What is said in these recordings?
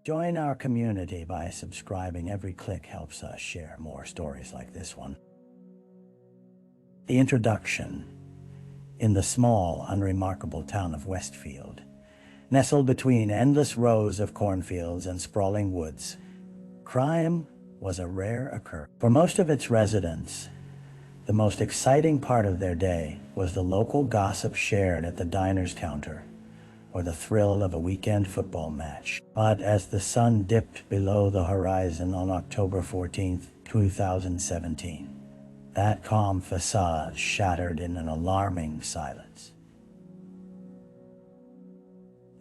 Join our community by subscribing. Every click helps us share more stories like this one. The introduction. In the small, unremarkable town of Westfield, nestled between endless rows of cornfields and sprawling woods, crime was a rare occurrence. For most of its residents, the most exciting part of their day was the local gossip shared at the diner's counter, or the thrill of a weekend football match. But as the sun dipped below the horizon on October 14th, 2017, that calm facade shattered in an alarming silence.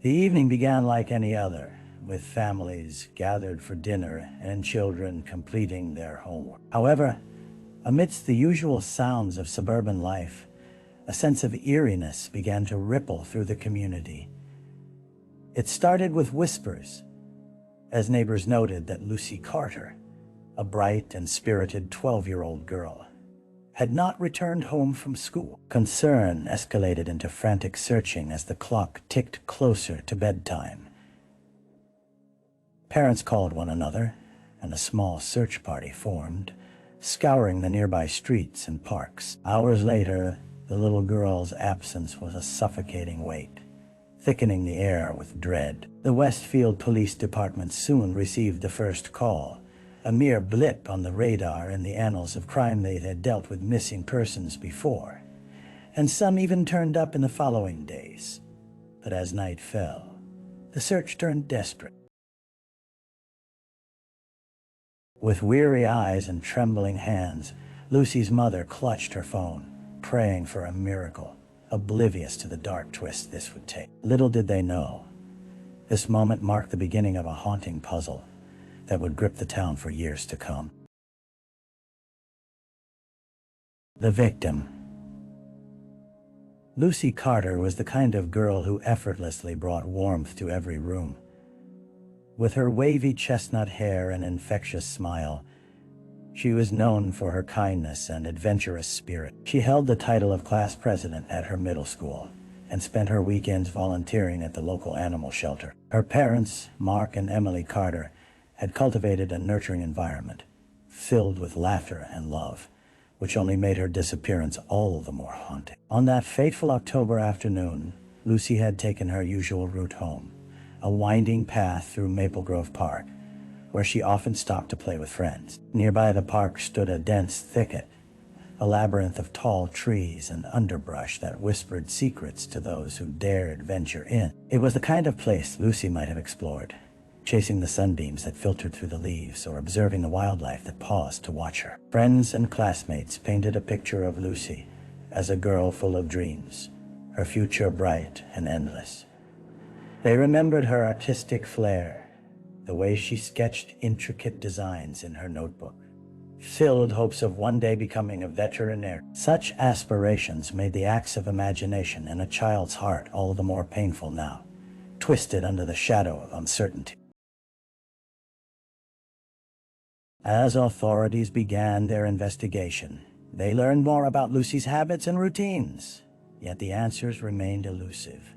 The evening began like any other, with families gathered for dinner and children completing their homework. However, amidst the usual sounds of suburban life, a sense of eeriness began to ripple through the community. It started with whispers, as neighbors noted that Lucy Carter, a bright and spirited 12-year-old girl, had not returned home from school. Concern escalated into frantic searching as the clock ticked closer to bedtime. Parents called one another, and a small search party formed, scouring the nearby streets and parks. Hours later, the little girl's absence was a suffocating weight, thickening the air with dread. The Westfield Police Department soon received the first call, a mere blip on the radar in the annals of crime. They had dealt with missing persons before, and some even turned up in the following days. But as night fell, the search turned desperate. With weary eyes and trembling hands, Lucy's mother clutched her phone, praying for a miracle, oblivious to the dark twist this would take. Little did they know, this moment marked the beginning of a haunting puzzle that would grip the town for years to come. The victim. Lucy Carter was the kind of girl who effortlessly brought warmth to every room. With her wavy chestnut hair and infectious smile, she was known for her kindness and adventurous spirit. She held the title of class president at her middle school and spent her weekends volunteering at the local animal shelter. Her parents, Mark and Emily Carter, had cultivated a nurturing environment, filled with laughter and love, which only made her disappearance all the more haunting. On that fateful October afternoon, Lucy had taken her usual route home, a winding path through Maple Grove Park, where she often stopped to play with friends. Nearby the park stood a dense thicket, a labyrinth of tall trees and underbrush that whispered secrets to those who dared venture in. It was the kind of place Lucy might have explored, chasing the sunbeams that filtered through the leaves or observing the wildlife that paused to watch her. Friends and classmates painted a picture of Lucy as a girl full of dreams, her future bright and endless. They remembered her artistic flair, the way she sketched intricate designs in her notebook, filled hopes of one day becoming a veterinarian. Such aspirations made the acts of imagination in a child's heart all the more painful now, twisted under the shadow of uncertainty. As authorities began their investigation, they learned more about Lucy's habits and routines, yet the answers remained elusive,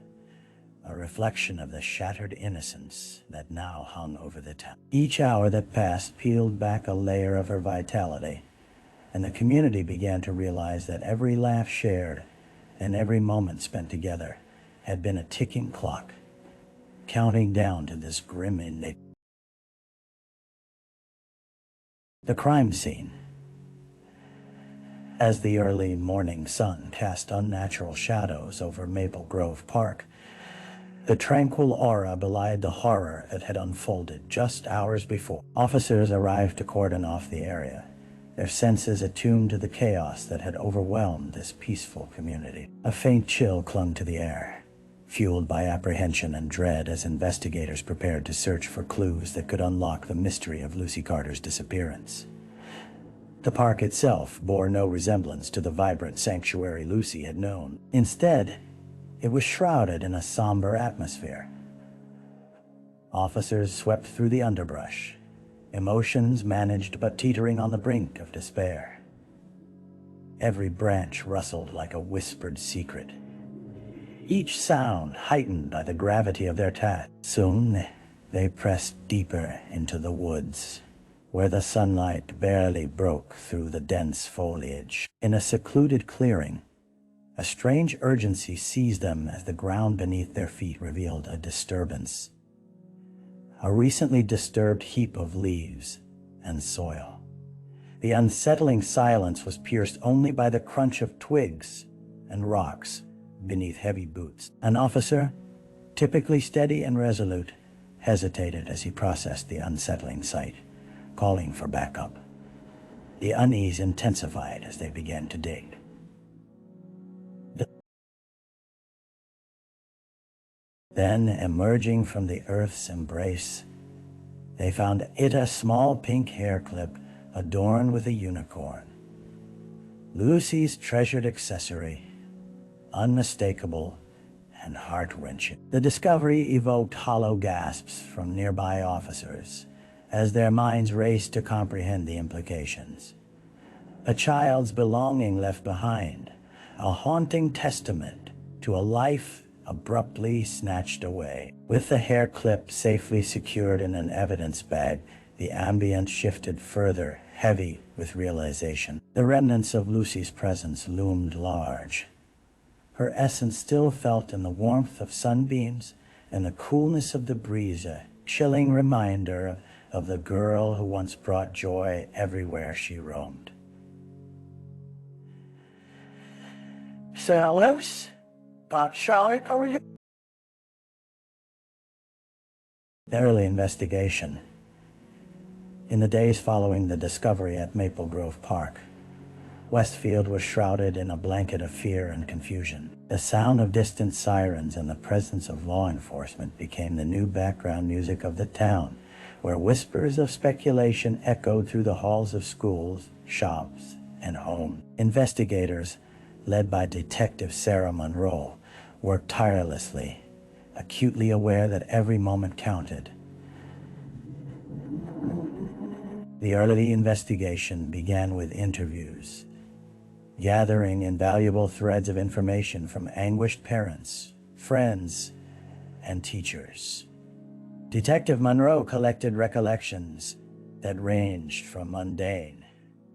a reflection of the shattered innocence that now hung over the town. Each hour that passed peeled back a layer of her vitality, and the community began to realize that every laugh shared and every moment spent together had been a ticking clock, counting down to this grim end. The crime scene. As the early morning sun cast unnatural shadows over Maple Grove Park, the tranquil aura belied the horror that had unfolded just hours before. Officers arrived to cordon off the area, their senses attuned to the chaos that had overwhelmed this peaceful community. A faint chill clung to the air, fueled by apprehension and dread as investigators prepared to search for clues that could unlock the mystery of Lucy Carter's disappearance. The park itself bore no resemblance to the vibrant sanctuary Lucy had known. Instead, it was shrouded in a somber atmosphere. Officers swept through the underbrush, emotions managed but teetering on the brink of despair. Every branch rustled like a whispered secret, each sound heightened by the gravity of their task. Soon, They pressed deeper into the woods, where the sunlight barely broke through the dense foliage. In a secluded clearing, a strange urgency seized them as the ground beneath their feet revealed a disturbance. A recently disturbed heap of leaves and soil. The unsettling silence was pierced only by the crunch of twigs and rocks beneath heavy boots. An officer, typically steady and resolute, hesitated as he processed the unsettling sight, calling for backup. The unease intensified as they began to dig. Then, emerging from the earth's embrace, they found it a small pink hair clip adorned with a unicorn. Lucy's treasured accessory, unmistakable and heart-wrenching. The discovery evoked hollow gasps from nearby officers as their minds raced to comprehend the implications. A child's belonging left behind, a haunting testament to a life abruptly snatched away. With the hair clip safely secured in an evidence bag, the ambience shifted further, heavy with realization. The remnants of Lucy's presence loomed large. Her essence still felt in the warmth of sunbeams and the coolness of the breeze, a chilling reminder of the girl who once brought joy everywhere she roamed. "Salos? Charlotte, are you?" The early investigation. In the days following the discovery at Maple Grove Park, Westfield was shrouded in a blanket of fear and confusion. The sound of distant sirens and the presence of law enforcement became the new background music of the town, where whispers of speculation echoed through the halls of schools, shops, and homes. Investigators, led by Detective Sarah Monroe, worked tirelessly, acutely aware that every moment counted. The early investigation began with interviews, gathering invaluable threads of information from anguished parents, friends, and teachers. Detective Monroe collected recollections that ranged from mundane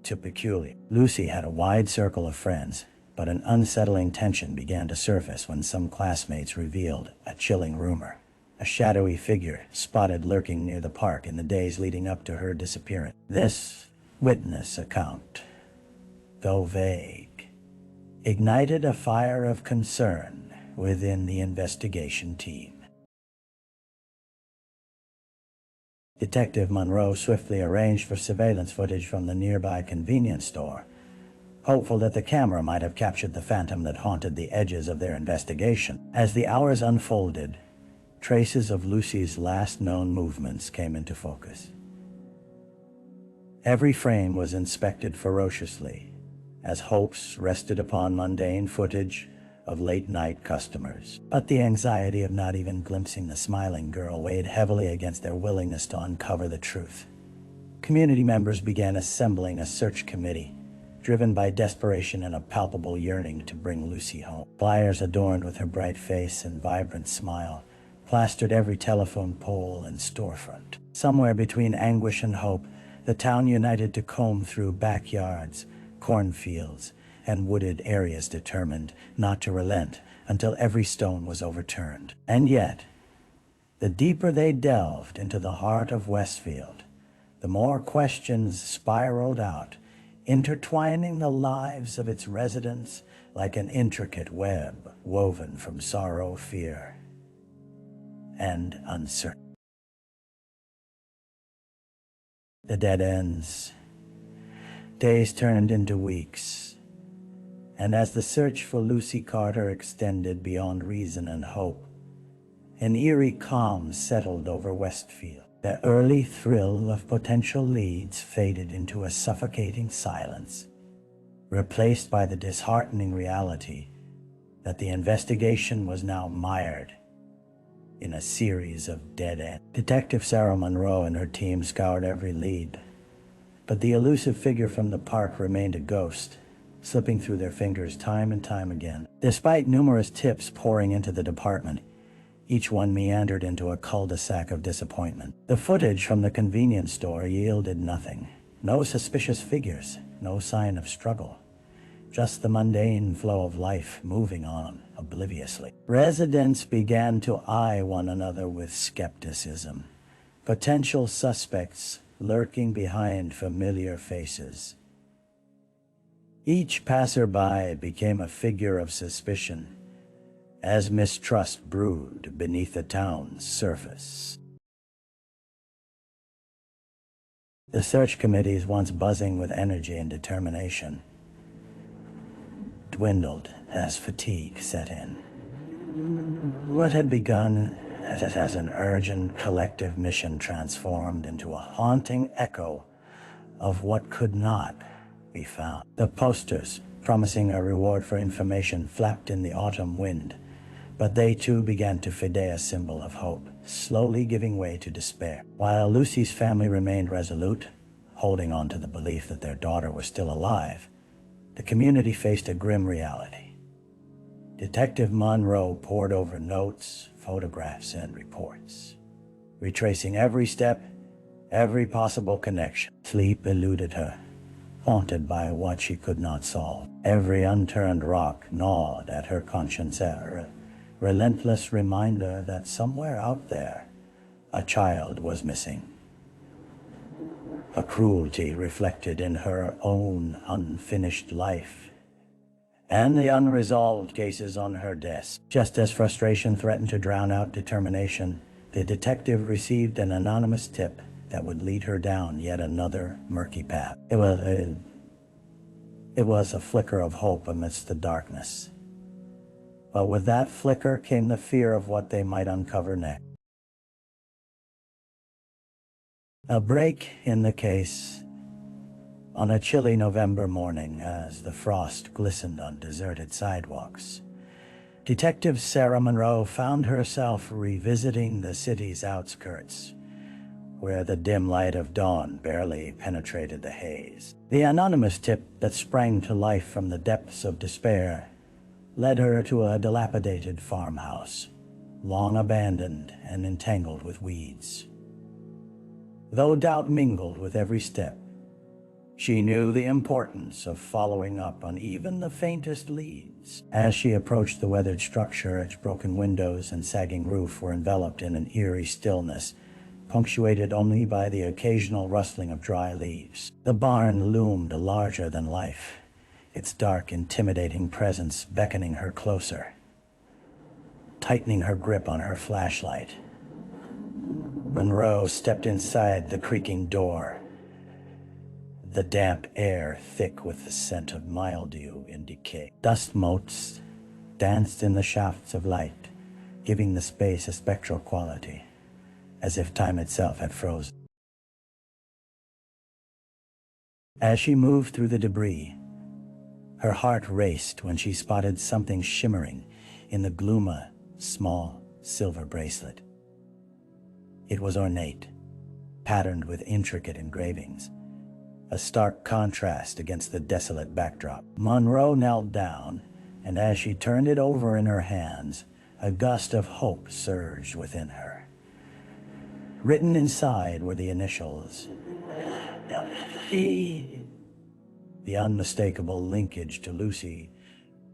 to peculiar. Lucy had a wide circle of friends, but an unsettling tension began to surface when some classmates revealed a chilling rumor. A shadowy figure spotted lurking near the park in the days leading up to her disappearance. This witness account, though vague, ignited a fire of concern within the investigation team. Detective Monroe swiftly arranged for surveillance footage from the nearby convenience store, hopeful that the camera might have captured the phantom that haunted the edges of their investigation. As the hours unfolded, traces of Lucy's last known movements came into focus. Every frame was inspected ferociously, as hopes rested upon mundane footage of late-night customers. But the anxiety of not even glimpsing the smiling girl weighed heavily against their willingness to uncover the truth. Community members began assembling a search committee, driven by desperation and a palpable yearning to bring Lucy home. Flyers adorned with her bright face and vibrant smile plastered every telephone pole and storefront. Somewhere between anguish and hope, the town united to comb through backyards, cornfields, and wooded areas, determined not to relent until every stone was overturned. And yet, the deeper they delved into the heart of Westfield, the more questions spiraled out, intertwining the lives of its residents like an intricate web woven from sorrow, fear, and uncertainty. The dead ends. Days turned into weeks, and as the search for Lucy Carter extended beyond reason and hope, an eerie calm settled over Westfield. The early thrill of potential leads faded into a suffocating silence, replaced by the disheartening reality that the investigation was now mired in a series of dead ends. Detective Sarah Monroe and her team scoured every lead, but the elusive figure from the park remained a ghost, slipping through their fingers time and time again. Despite numerous tips pouring into the department, Each one meandered into a cul-de-sac of disappointment. The footage from the convenience store yielded nothing. No suspicious figures, no sign of struggle. Just the mundane flow of life moving on obliviously. Residents began to eye one another with skepticism. Potential suspects lurking behind familiar faces. Each passerby became a figure of suspicion as mistrust brewed beneath the town's surface. The search committees, once buzzing with energy and determination, dwindled as fatigue set in. What had begun as an urgent collective mission transformed into a haunting echo of what could not be found. The posters, promising a reward for information, flapped in the autumn wind, but they too began to fade, a symbol of hope, slowly giving way to despair. While Lucy's family remained resolute, holding on to the belief that their daughter was still alive, the community faced a grim reality. Detective Monroe pored over notes, photographs, and reports, retracing every step, every possible connection. Sleep eluded her, haunted by what she could not solve. Every unturned rock gnawed at her conscience, a relentless reminder that somewhere out there, a child was missing. A cruelty reflected in her own unfinished life, and the unresolved cases on her desk. Just as frustration threatened to drown out determination, the detective received an anonymous tip that would lead her down yet another murky path. It was a flicker of hope amidst the darkness. But with that flicker came the fear of what they might uncover next. A break in the case. On a chilly November morning, as the frost glistened on deserted sidewalks, Detective Sarah Monroe found herself revisiting the city's outskirts, where the dim light of dawn barely penetrated the haze. The anonymous tip that sprang to life from the depths of despair led her to a dilapidated farmhouse, long abandoned and entangled with weeds. Though doubt mingled with every step, she knew the importance of following up on even the faintest leads. As she approached the weathered structure, its broken windows and sagging roof were enveloped in an eerie stillness, punctuated only by the occasional rustling of dry leaves. The barn loomed larger than life, its dark, intimidating presence beckoning her closer, tightening her grip on her flashlight. Monroe stepped inside the creaking door, the damp air thick with the scent of mildew and decay. Dust motes danced in the shafts of light, giving the space a spectral quality, as if time itself had frozen. As she moved through the debris, her heart raced when she spotted something shimmering in the gloom, a small silver bracelet. It was ornate, patterned with intricate engravings, a stark contrast against the desolate backdrop. Monroe knelt down, and as she turned it over in her hands, a gust of hope surged within her. Written inside were the initials, the unmistakable linkage to Lucy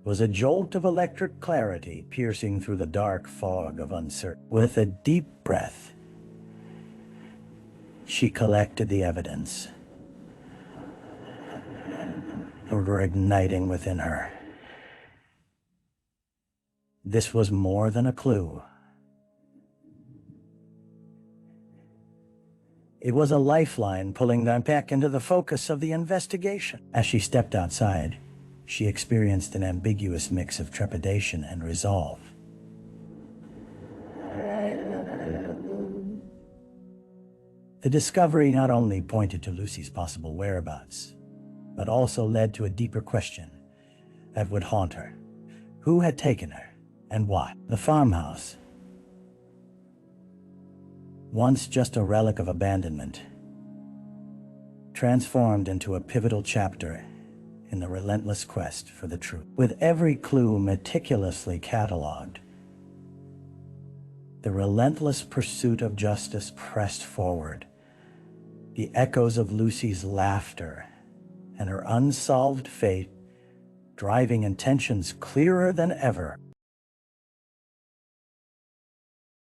was a jolt of electric clarity piercing through the dark fog of uncertainty. With a deep breath, she collected the evidence, igniting within her. This was more than a clue. It was a lifeline pulling them back into the focus of the investigation. As she stepped outside, she experienced an ambiguous mix of trepidation and resolve. The discovery not only pointed to Lucy's possible whereabouts, but also led to a deeper question that would haunt her. Who had taken her, and why? The farmhouse, once just a relic of abandonment, transformed into a pivotal chapter in the relentless quest for the truth. With every clue meticulously cataloged, The relentless pursuit of justice pressed forward. The echoes of Lucy's laughter and her unsolved fate driving intentions clearer than ever.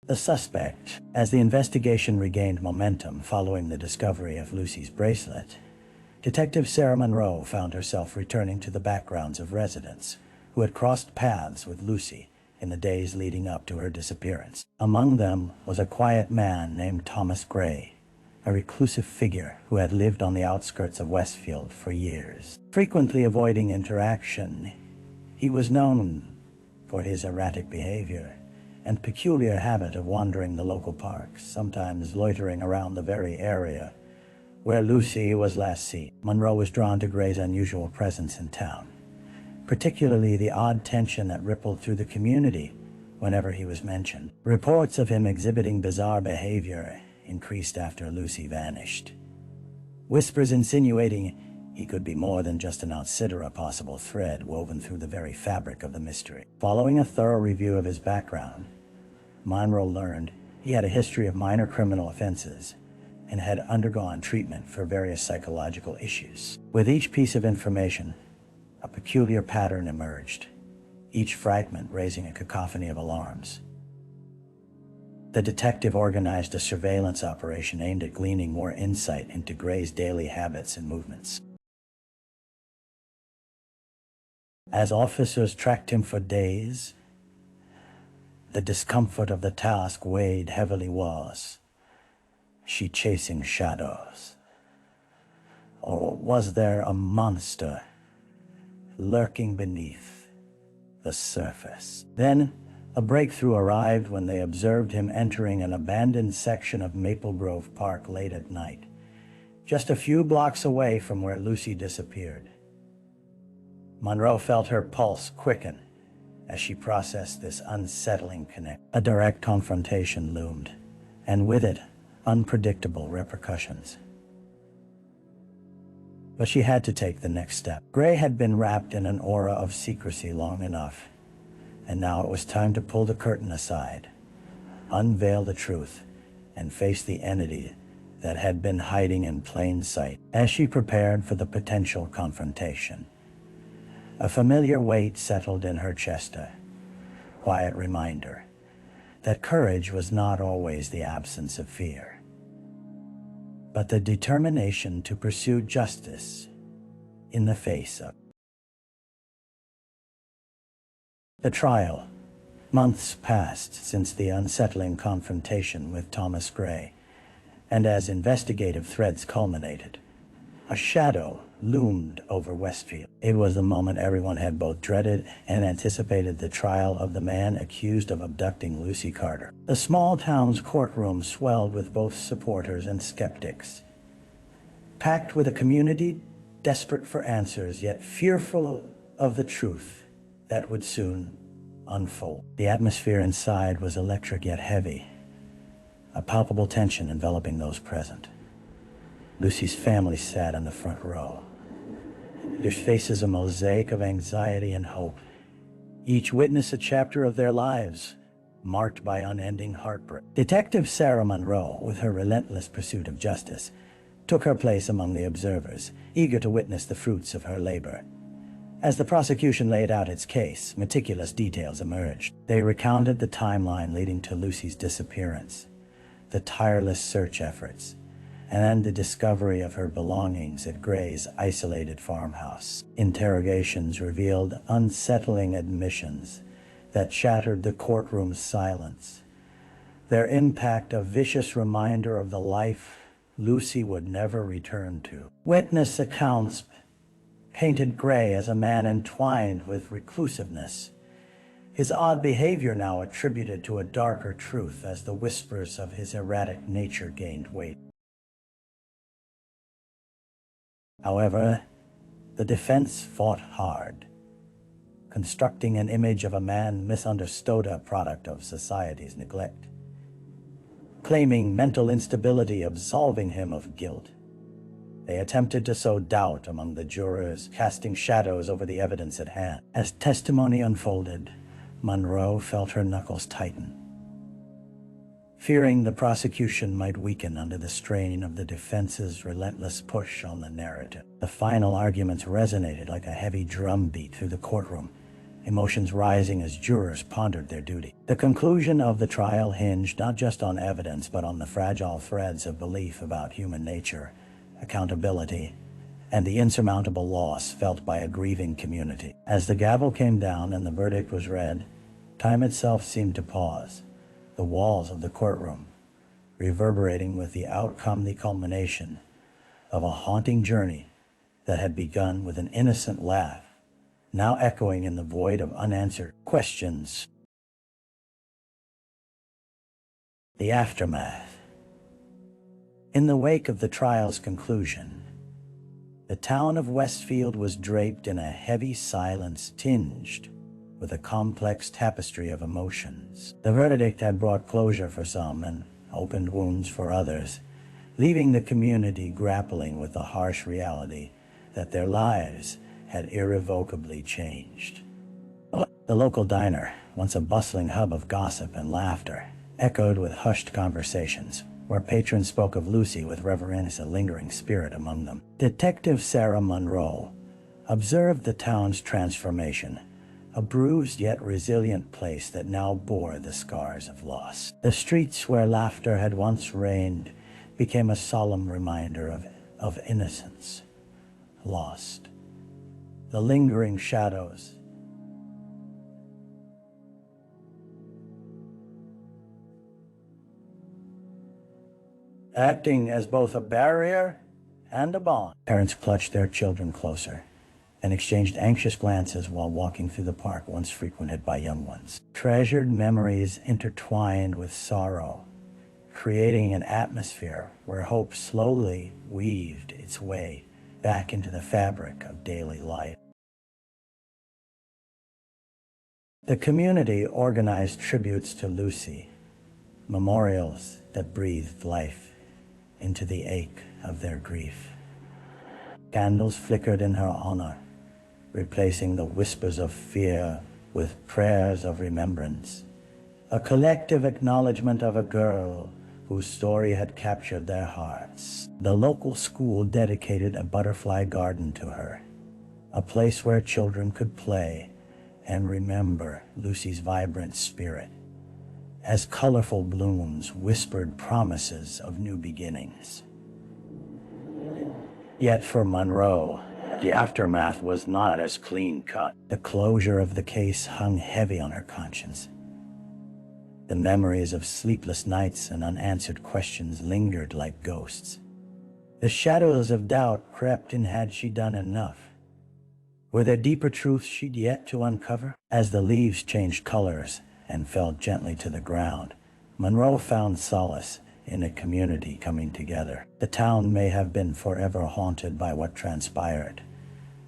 The suspect, as the investigation regained momentum following the discovery of Lucy's bracelet, Detective Sarah Monroe found herself returning to the backgrounds of residents who had crossed paths with Lucy in the days leading up to her disappearance. Among them was a quiet man named Thomas Gray, a reclusive figure who had lived on the outskirts of Westfield for years. Frequently avoiding interaction, he was known for his erratic behavior and peculiar habit of wandering the local parks, sometimes loitering around the very area where Lucy was last seen. Monroe was drawn to Gray's unusual presence in town, particularly the odd tension that rippled through the community whenever he was mentioned. Reports of him exhibiting bizarre behavior increased after Lucy vanished. Whispers insinuating he could be more than just an outsider, a possible thread woven through the very fabric of the mystery. Following a thorough review of his background, Monroe learned he had a history of minor criminal offenses and had undergone treatment for various psychological issues. With each piece of information, a peculiar pattern emerged, each fragment raising a cacophony of alarms. The detective organized a surveillance operation aimed at gleaning more insight into Gray's daily habits and movements. As officers tracked him for days, the discomfort of the task weighed heavily. Was she chasing shadows? Or was there a monster lurking beneath the surface? Then a breakthrough arrived when they observed him entering an abandoned section of Maple Grove Park late at night, just a few blocks away from where Lucy disappeared. Monroe felt her pulse quicken as she processed this unsettling connection. A direct confrontation loomed, and with it, unpredictable repercussions. But she had to take the next step. Gray had been wrapped in an aura of secrecy long enough, and now it was time to pull the curtain aside, unveil the truth, and face the entity that had been hiding in plain sight. As she prepared for the potential confrontation, a familiar weight settled in her chest, a quiet reminder that courage was not always the absence of fear, but the determination to pursue justice in the face of the trial. Months passed since the unsettling confrontation with Thomas Gray, and as investigative threads culminated, a shadow loomed over Westfield. It was the moment everyone had both dreaded and anticipated: the trial of the man accused of abducting Lucy Carter. The small town's courtroom swelled with both supporters and skeptics, packed with a community desperate for answers, yet fearful of the truth that would soon unfold. The atmosphere inside was electric yet heavy, a palpable tension enveloping those present. Lucy's family sat in the front row, their faces a mosaic of anxiety and hope, each witness a chapter of their lives marked by unending heartbreak. Detective Sarah Monroe, with her relentless pursuit of justice, took her place among the observers, eager to witness the fruits of her labor. As the prosecution laid out its case, meticulous details emerged. They recounted the timeline leading to Lucy's disappearance, the tireless search efforts, and the discovery of her belongings at Gray's isolated farmhouse. Interrogations revealed unsettling admissions that shattered the courtroom's silence, their impact a vicious reminder of the life Lucy would never return to. Witness accounts painted Gray as a man entwined with reclusiveness, his odd behavior now attributed to a darker truth as the whispers of his erratic nature gained weight. However, the defense fought hard, constructing an image of a man misunderstood, a product of society's neglect, claiming mental instability, absolving him of guilt. They attempted to sow doubt among the jurors, casting shadows over the evidence at hand. As testimony unfolded, Monroe felt her knuckles tighten. fearing the prosecution might weaken under the strain of the defense's relentless push on the narrative. The final arguments resonated like a heavy drumbeat through the courtroom, emotions rising as jurors pondered their duty. The conclusion of the trial hinged not just on evidence, but on the fragile threads of belief about human nature, accountability, and the insurmountable loss felt by a grieving community. As the gavel came down and the verdict was read, time itself seemed to pause, the walls of the courtroom reverberating with the outcome, the culmination of a haunting journey that had begun with an innocent laugh, now echoing in the void of unanswered questions. The aftermath. In the wake of the trial's conclusion, the town of Westfield was draped in a heavy silence tinged with a complex tapestry of emotions. The verdict had brought closure for some and opened wounds for others, leaving the community grappling with the harsh reality that their lives had irrevocably changed. The local diner, once a bustling hub of gossip and laughter, echoed with hushed conversations, where patrons spoke of Lucy with reverence, a lingering spirit among them. Detective Sarah Monroe observed the town's transformation, a bruised yet resilient place that now bore the scars of loss. The streets where laughter had once reigned became a solemn reminder of innocence lost. The lingering shadows acting as both a barrier and a bond. Parents clutched their children closer and exchanged anxious glances while walking through the park once frequented by young ones. Treasured memories intertwined with sorrow, creating an atmosphere where hope slowly weaved its way back into the fabric of daily life. The community organized tributes to Lucy, memorials that breathed life into the ache of their grief. Candles flickered in her honor, replacing the whispers of fear with prayers of remembrance, a collective acknowledgement of a girl whose story had captured their hearts. The local school dedicated a butterfly garden to her, a place where children could play and remember Lucy's vibrant spirit, as colorful blooms whispered promises of new beginnings. Yet for Monroe, the aftermath was not as clean-cut. The closure of the case hung heavy on her conscience. The memories of sleepless nights and unanswered questions lingered like ghosts. The shadows of doubt crept in. Had she done enough? Were there deeper truths she'd yet to uncover? As the leaves changed colors and fell gently to the ground, Monroe found solace in a community coming together. The town may have been forever haunted by what transpired,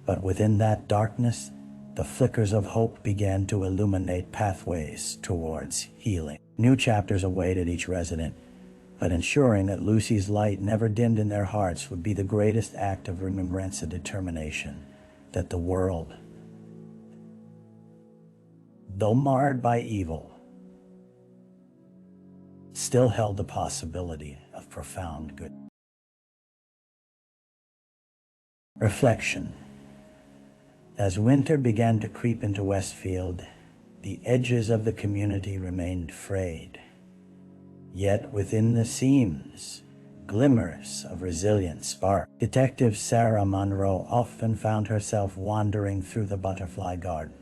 but within that darkness, the flickers of hope began to illuminate pathways towards healing. New chapters awaited each resident, but ensuring that Lucy's light never dimmed in their hearts would be the greatest act of remembrance and determination that the world, though marred by evil, still held the possibility of profound good. Reflection. As winter began to creep into Westfield, the edges of the community remained frayed. Yet within the seams, glimmers of resilience sparked. Detective Sarah Monroe often found herself wandering through the butterfly garden,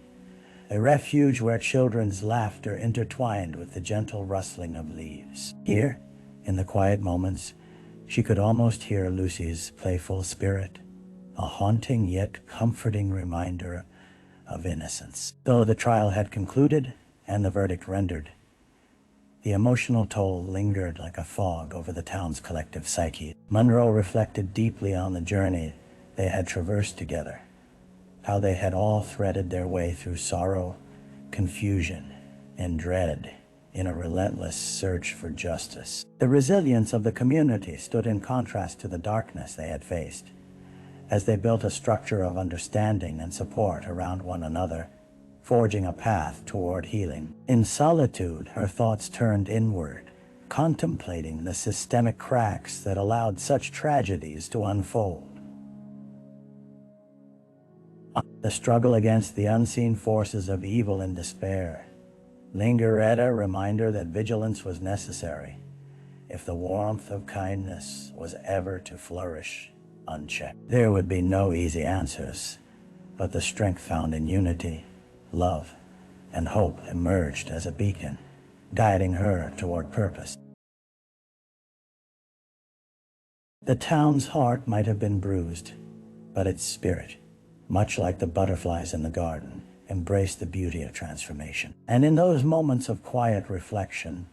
a refuge where children's laughter intertwined with the gentle rustling of leaves. Here, in the quiet moments, she could almost hear Lucy's playful spirit, a haunting yet comforting reminder of innocence. Though the trial had concluded and the verdict rendered, the emotional toll lingered like a fog over the town's collective psyche. Monroe reflected deeply on the journey they had traversed together, how they had all threaded their way through sorrow, confusion, and dread in a relentless search for justice. The resilience of the community stood in contrast to the darkness they had faced, as they built a structure of understanding and support around one another, forging a path toward healing. In solitude, her thoughts turned inward, contemplating the systemic cracks that allowed such tragedies to unfold. The struggle against the unseen forces of evil and despair lingered, a reminder that vigilance was necessary if the warmth of kindness was ever to flourish unchecked. There would be no easy answers, but the strength found in unity, love, and hope emerged as a beacon, guiding her toward purpose. The town's heart might have been bruised, but its spirit, much like the butterflies in the garden, embraced the beauty of transformation. And in those moments of quiet reflection,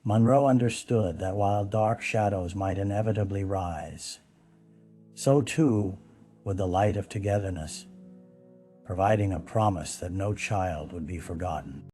Monroe understood that while dark shadows might inevitably rise, so too would the light of togetherness, providing a promise that no child would be forgotten.